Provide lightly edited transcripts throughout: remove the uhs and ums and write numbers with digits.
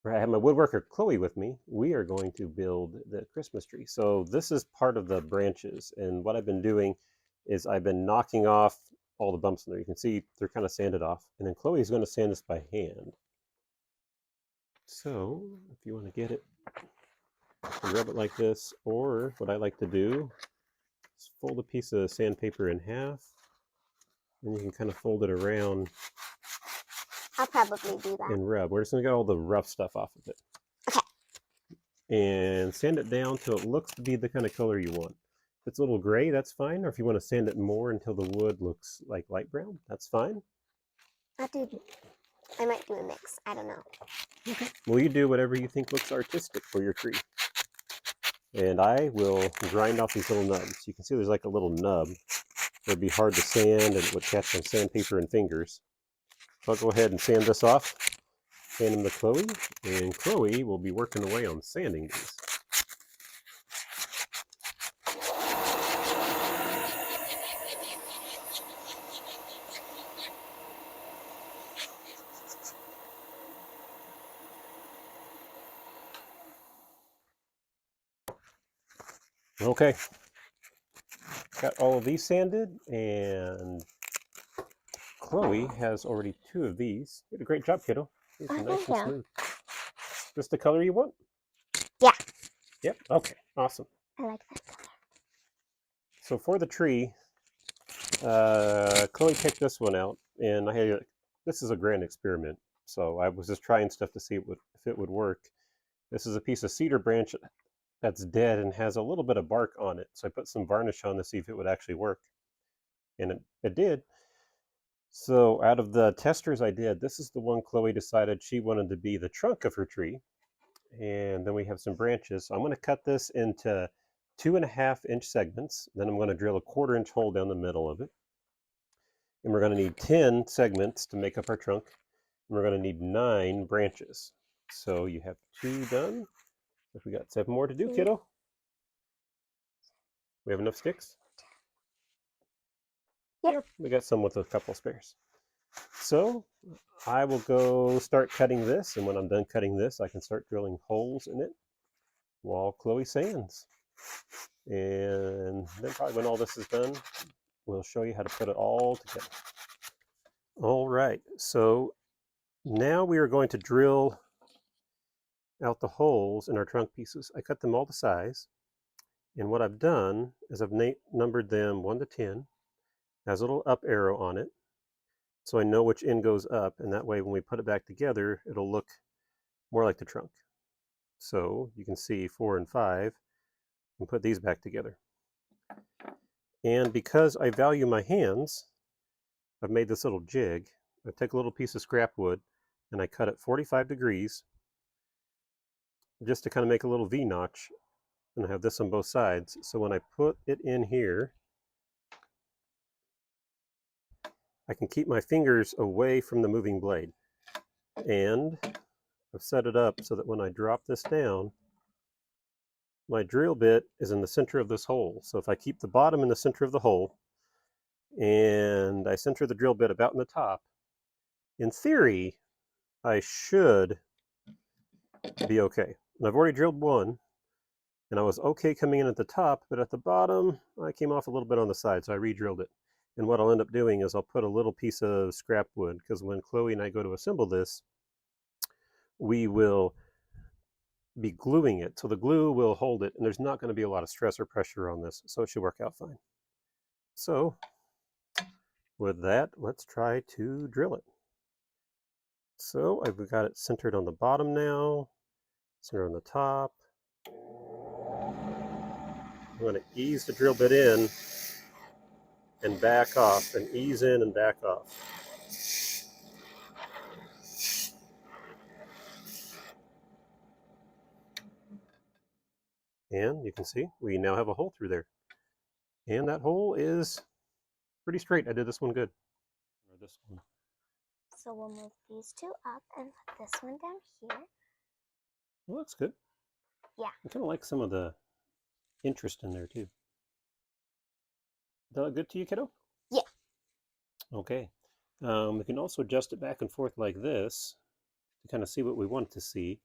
I have my woodworker Chloe with me. We are going to build the Christmas tree. So this is part of the branches, and what I've been doing is I've been knocking off all the bumps in there. You can see they're kind of sanded off, and then Chloe is going to sand this by hand. So if you want to get it, rub it like this, or what I like to do is fold a piece of sandpaper in half, and you can kind of fold it around. I'll probably do that. And rub. We're just going to get all the rough stuff off of it. Okay. And sand it down till it looks to be the kind of color you want. If it's a little gray, that's fine. Or if you want to sand it more until the wood looks like light brown, that's fine. I might do a mix. I don't know. Okay. Well, you do whatever you think looks artistic for your tree. And I will grind off these little nubs. You can see there's like a little nub. It'd be hard to sand and it would catch on sandpaper and fingers. So I'll go ahead and sand this off. Hand them to Chloe, and Chloe will be working away on sanding these. Okay, got all of these sanded, and Chloe has already 2 of these. You did a great job, kiddo. These are nice and smooth. Just the color you want? Yeah. Yep, okay, awesome. I like that color. So for the tree, Chloe picked this one out, and this is a grand experiment. So I was just trying stuff to see if it would work. This is a piece of cedar branch that's dead and has a little bit of bark on it. So I put some varnish on to see if it would actually work. And it did. So out of the testers I did, this is the one Chloe decided she wanted to be the trunk of her tree. And then we have some branches. So I'm going to cut this into 2.5-inch segments. Then I'm going to drill a 1/4-inch hole down the middle of it. And we're going to need 10 segments to make up our trunk. And we're going to need 9 branches. So you have 2 done. If we got 7 more to do, kiddo. We have enough sticks? Yep. We got some with a couple spares. So I will go start cutting this, and when I'm done cutting this, I can start drilling holes in it while Chloe sands. And then probably when all this is done, we'll show you how to put it all together. All right, so now we are going to drill out the holes in our trunk pieces. I cut them all to size, and what I've done is I've numbered them 1 to 10. It has a little up arrow on it, so I know which end goes up, and that way when we put it back together, it'll look more like the trunk. So you can see 4 and 5, and put these back together. And because I value my hands, I've made this little jig. I take a little piece of scrap wood, and I cut it 45 degrees, just to kind of make a little V-notch, and I have this on both sides. So when I put it in here, I can keep my fingers away from the moving blade. And I've set it up so that when I drop this down, my drill bit is in the center of this hole. So if I keep the bottom in the center of the hole, and I center the drill bit about in the top, in theory, I should be okay. And I've already drilled one, and I was okay coming in at the top, but at the bottom, I came off a little bit on the side, so I re-drilled it. And what I'll end up doing is I'll put a little piece of scrap wood, because when Chloe and I go to assemble this, we will be gluing it. So the glue will hold it, and there's not going to be a lot of stress or pressure on this, so it should work out fine. So with that, let's try to drill it. So I've got it centered on the bottom now, centered on the top. I'm going to ease the drill bit in and back off, and ease in and back off. And you can see we now have a hole through there. And that hole is pretty straight. I did this one good. Or this one. So we'll move these 2 up and put this one down here. Well, that's good. Yeah. I kind of like some of the interest in there too. That look good to you, kiddo? Yeah. Okay. We can also adjust it back and forth like this to kind of see what we want to see.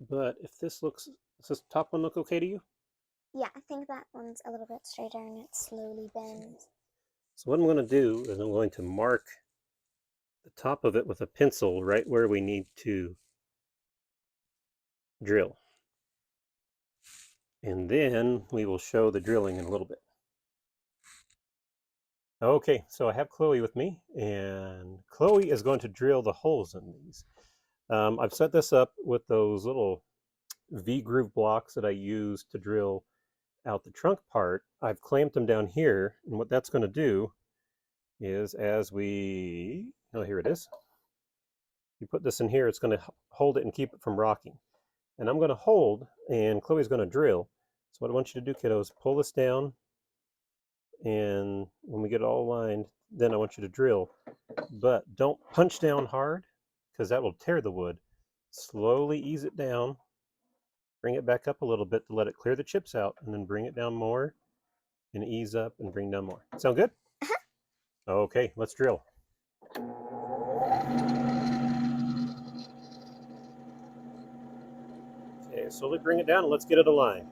But if this looks, does this top one look okay to you? Yeah, I think that one's a little bit straighter and it slowly bends. So what I'm going to do is I'm going to mark the top of it with a pencil right where we need to drill. And then we will show the drilling in a little bit. Okay, so I have Chloe with me, and Chloe is going to drill the holes in these. I've set this up with those little V-groove blocks that I use to drill out the trunk part. I've clamped them down here, and what that's going to do is oh, here it is. You put this in here, it's going to hold it and keep it from rocking. And I'm going to hold, and Chloe's going to drill. So what I want you to do, kiddo, is pull this down, and when we get it all lined, then I want you to drill. But don't punch down hard, because that will tear the wood. Slowly ease it down, bring it back up a little bit to let it clear the chips out, and then bring it down more, and ease up and bring down more. Sound good? Okay, let's drill. Okay, slowly bring it down and let's get it aligned.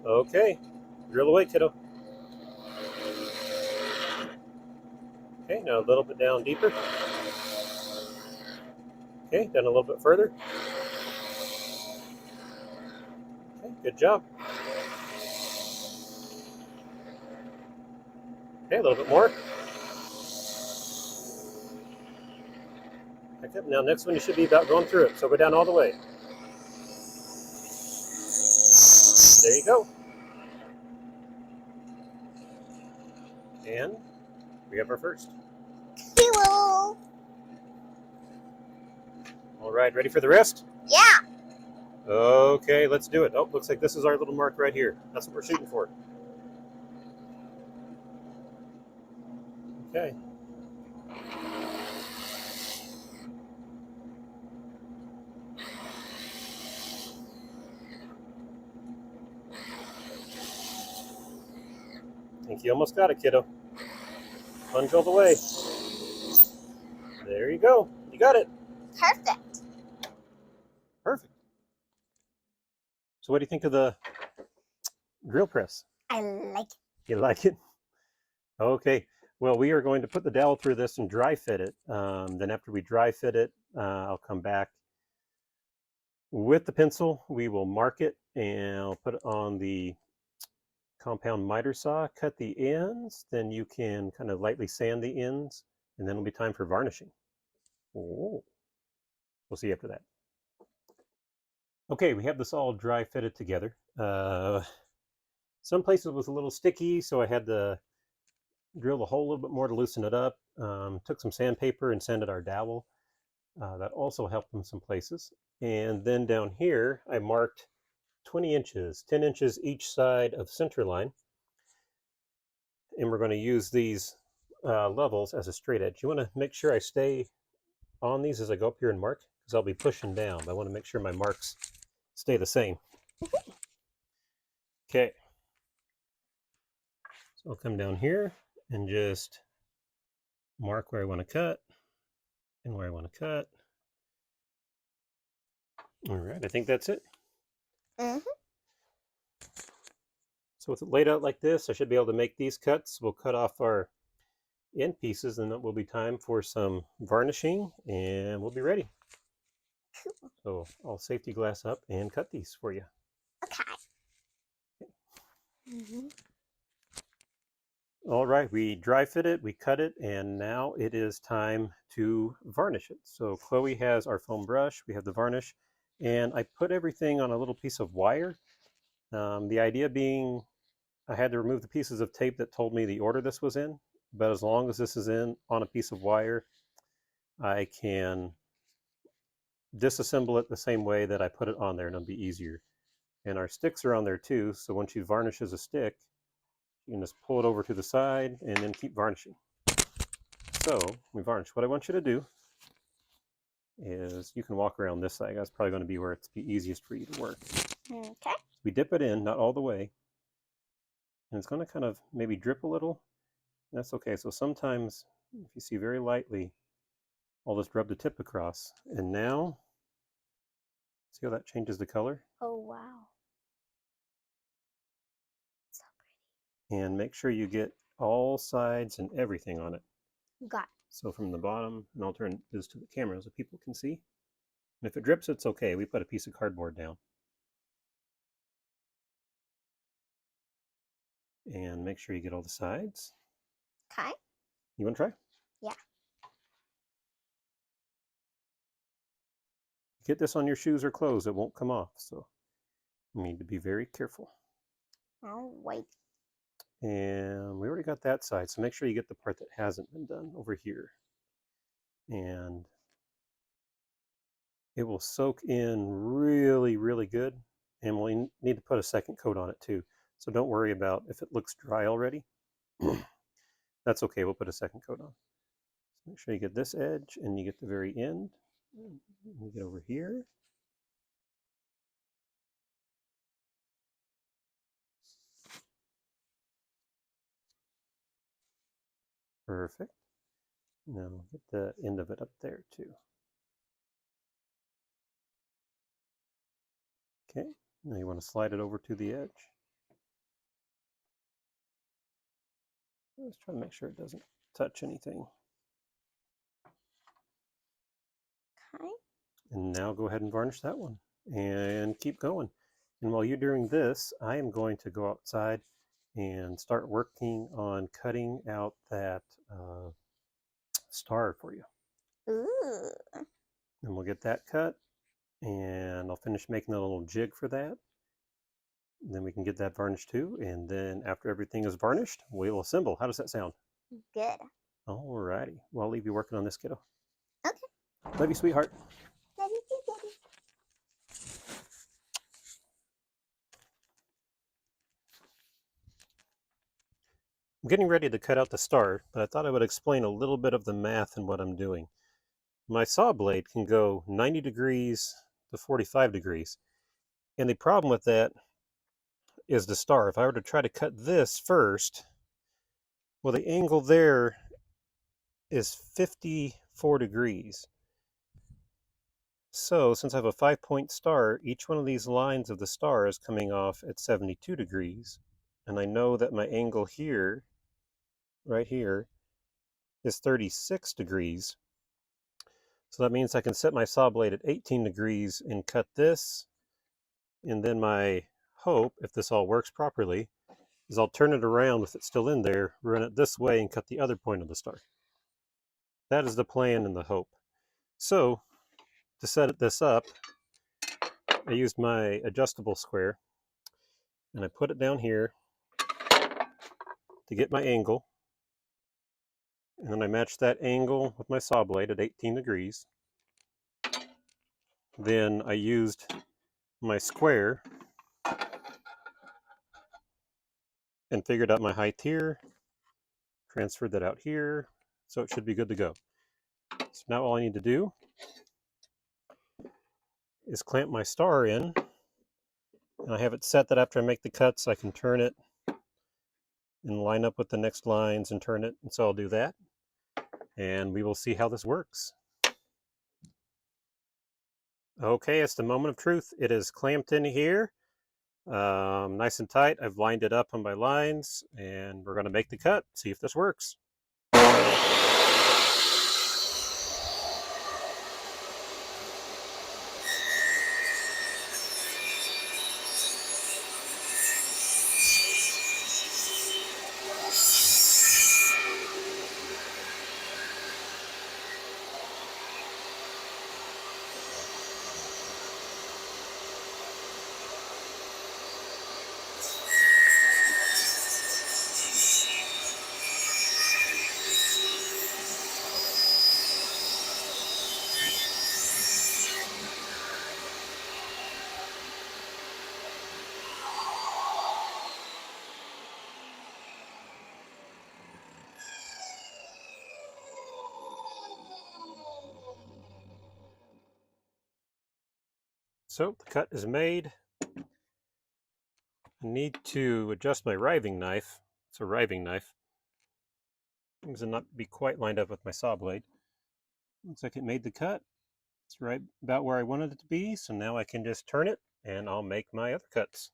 Okay, drill away, kiddo. Okay, now a little bit down deeper. Okay, down a little bit further. Okay, good job. Okay, a little bit more. Okay, now next one you should be about going through it. So go down all the way. There you go. And we have our first. Cool. All right, ready for the rest? Yeah. Okay, let's do it. Oh, looks like this is our little mark right here. That's what we're shooting for. Okay. I think you almost got it, kiddo. Plunge all the way. There you go. You got it. Perfect. Perfect. So what do you think of the drill press? I like it. You like it? Okay. Well, we are going to put the dowel through this and dry fit it. Then after we dry fit it, I'll come back with the pencil. We will mark it and I'll put it on the compound miter saw, cut the ends. Then you can kind of lightly sand the ends, and then it'll be time for varnishing. Oh. We'll see after that. Okay, we have this all dry fitted together. Some places was a little sticky, so I had to drill the hole a little bit more to loosen it up. Took some sandpaper and sanded our dowel. That also helped in some places. And then down here, I marked 20 inches, 10 inches each side of center line. And we're going to use these levels as a straight edge. You want to make sure I stay on these as I go up here and mark, because I'll be pushing down. But I want to make sure my marks stay the same. Okay. So I'll come down here and just mark where I want to cut and where I want to cut. All right, I think that's it. Mm-hmm. So with it laid out like this, I should be able to make these cuts. We'll cut off our end pieces, and it will be time for some varnishing, and we'll be ready. So I'll safety glass up and cut these for you. Okay. Mm-hmm. All right, we dry fit it, we cut it, and now it is time to varnish it. So Chloe has our foam brush, we have the varnish, and I put everything on a little piece of wire. The idea being I had to remove the pieces of tape that told me the order this was in, but as long as this is in on a piece of wire, I can disassemble it the same way that I put it on there, and it'll be easier. And our sticks are on there too, so once you varnish as a stick, you can just pull it over to the side and then keep varnishing. So we varnish. What I want you to do is you can walk around this side. That's probably going to be where it's the easiest for you to work. Okay. We dip it in, not all the way, and it's going to kind of maybe drip a little. That's okay. So sometimes If you see very lightly, I'll just rub the tip across. And now, see how that changes the color? Oh, wow. So And make sure you get all sides and everything on it. pretty. Got it. So from the bottom, and I'll turn this to the camera so people can see. And if it drips, it's okay. We put a piece of cardboard down. And make sure you get all the sides. Okay. You want to try? Yeah. Get this on your shoes or clothes, it won't come off. So you need to be very careful. I'll wait. And we already got that side, so make sure you get the part that hasn't been done over here. And it will soak in really, really good. And we'll need to put a second coat on it too. So don't worry about if it looks dry already. That's okay, we'll put a second coat on. So make sure you get this edge and you get the very end. You get over here. Perfect. Now get the end of it up there too. Okay, now you want to slide it over to the edge. Let's try to make sure it doesn't touch anything. Okay. And now go ahead and varnish that one and keep going. And while you're doing this, I am going to go outside and start working on cutting out that star for you. Ooh. And we'll get that cut, and I'll finish making a little jig for that. And then we can get that varnished too. And then after everything is varnished, we'll assemble. How does that sound? Good. Alrighty. Well, I'll leave you working on this, kiddo. Okay. Love you, sweetheart. Daddy, daddy. I'm getting ready to cut out the star, but I thought I would explain a little bit of the math and what I'm doing. My saw blade can go 90 degrees to 45 degrees. And the problem with that is the star. If I were to try to cut this first, well, the angle there is 54 degrees. So since I have a 5-point star, each one of these lines of the star is coming off at 72 degrees. And I know that my angle here, right here, is 36 degrees. So that means I can set my saw blade at 18 degrees and cut this. And then my hope, if this all works properly, is I'll turn it around with it still in there, run it this way, and cut the other point of the star. That is the plan and the hope. So to set this up, I used my adjustable square, and I put it down here to get my angle. And then I matched that angle with my saw blade at 18 degrees. Then I used my square and figured out my height here, transferred that out here, so it should be good to go. So now all I need to do is clamp my star in, and I have it set that after I make the cuts I can turn it and line up with the next lines and turn it, and so I'll do that, and we will see how this works. Okay, it's the moment of truth. It is clamped in here, nice and tight. I've lined it up on my lines, and we're going to make the cut, see if this works. So the cut is made. I need to adjust my riving knife. It's a riving knife. Things will not be quite lined up with my saw blade. Looks like it made the cut. It's right about where I wanted it to be, so now I can just turn it and I'll make my other cuts.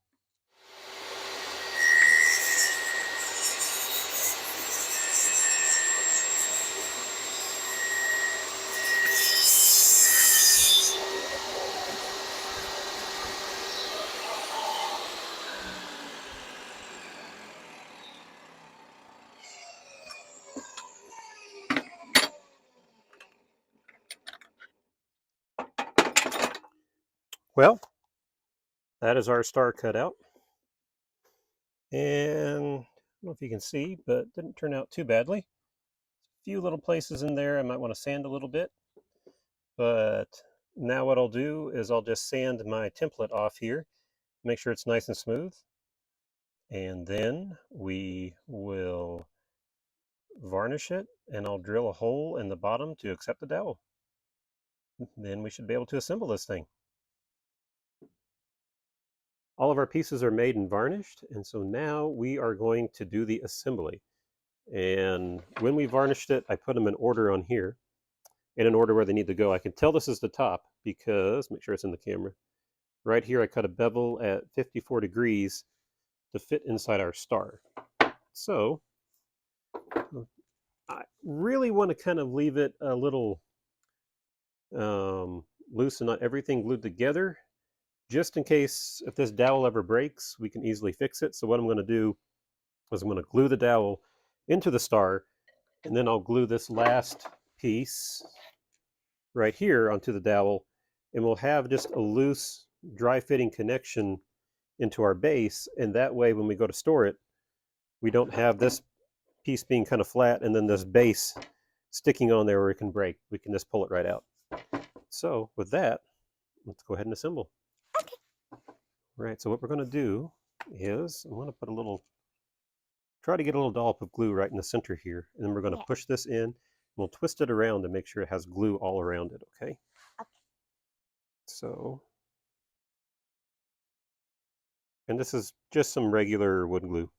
Well, that is our star cut out. And I don't know if you can see, but it didn't turn out too badly. A few little places in there I might want to sand a little bit. But now what I'll do is I'll just sand my template off here, make sure it's nice and smooth. And then we will varnish it, and I'll drill a hole in the bottom to accept the dowel. Then we should be able to assemble this thing. All of our pieces are made and varnished, and so now we are going to do the assembly. And when we varnished it, I put them in order on here, in an order where they need to go. I can tell this is the top because, make sure it's in the camera, right here I cut a bevel at 54 degrees to fit inside our star. So I really want to kind of leave it a little loose and not everything glued together, just in case if this dowel ever breaks, we can easily fix it. So what I'm going to do is I'm going to glue the dowel into the star, and then I'll glue this last piece right here onto the dowel, and we'll have just a loose, dry-fitting connection into our base, and that way when we go to store it, we don't have this piece being kind of flat and then this base sticking on there where it can break. We can just pull it right out. So with that, let's go ahead and assemble. Okay. Right, so what we're going to do is I'm going to put a little, try to get a little dollop of glue right in the center here, and then we're going to push this in. We'll twist it around to make sure it has glue all around it, okay? Okay. So, and this is just some regular wood glue.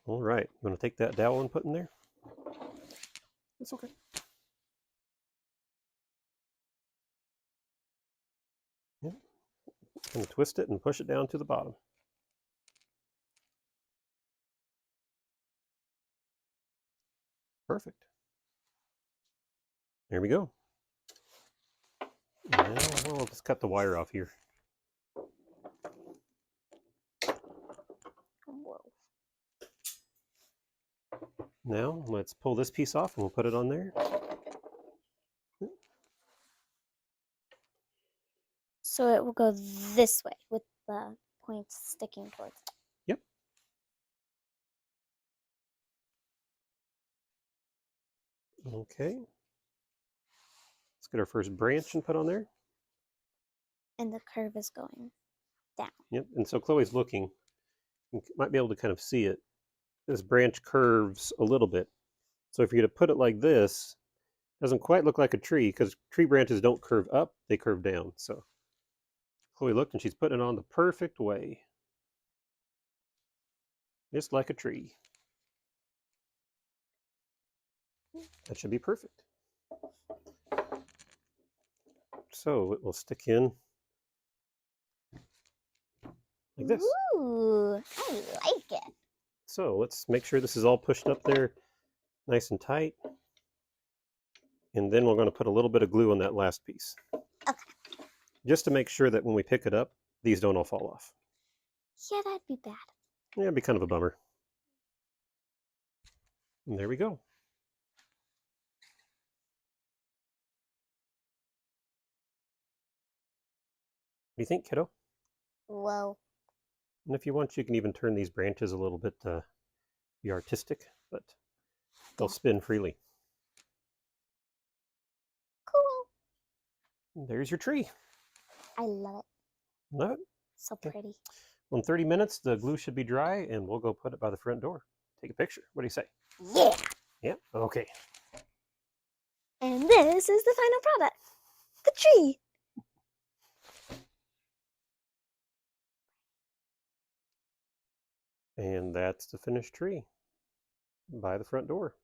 All right, you want to take that dowel and put in there? It's okay. Yeah. And twist it and push it down to the bottom. Perfect. There we go. Now we'll just cut the wire off here. Whoa. Now let's pull this piece off and we'll put it on there. So it will go this way with the points sticking towards it. Yep. Okay. Let's get our first branch and put on there. And the curve is going down. Yep. And so Chloe's looking. You might be able to kind of see it. This branch curves a little bit. So if you're going to put it like this, it doesn't quite look like a tree because tree branches don't curve up, they curve down. So Chloe looked and she's putting it on the perfect way. Just like a tree. That should be perfect. So it will stick in like this. Ooh, I like it. So let's make sure this is all pushed up there nice and tight. And then we're going to put a little bit of glue on that last piece. Okay. Just to make sure that when we pick it up, these don't all fall off. Yeah, that'd be bad. Yeah, it'd be kind of a bummer. And there we go. What do you think, kiddo? Whoa. And if you want, you can even turn these branches a little bit to be artistic, but they'll spin freely. Cool. And there's your tree. I love it. Love it? So pretty. Well, in 30 minutes, the glue should be dry, and we'll go put it by the front door. Take a picture. What do you say? Yeah. Yeah? Okay. And this is the final product. The tree. And that's the finished tree by the front door.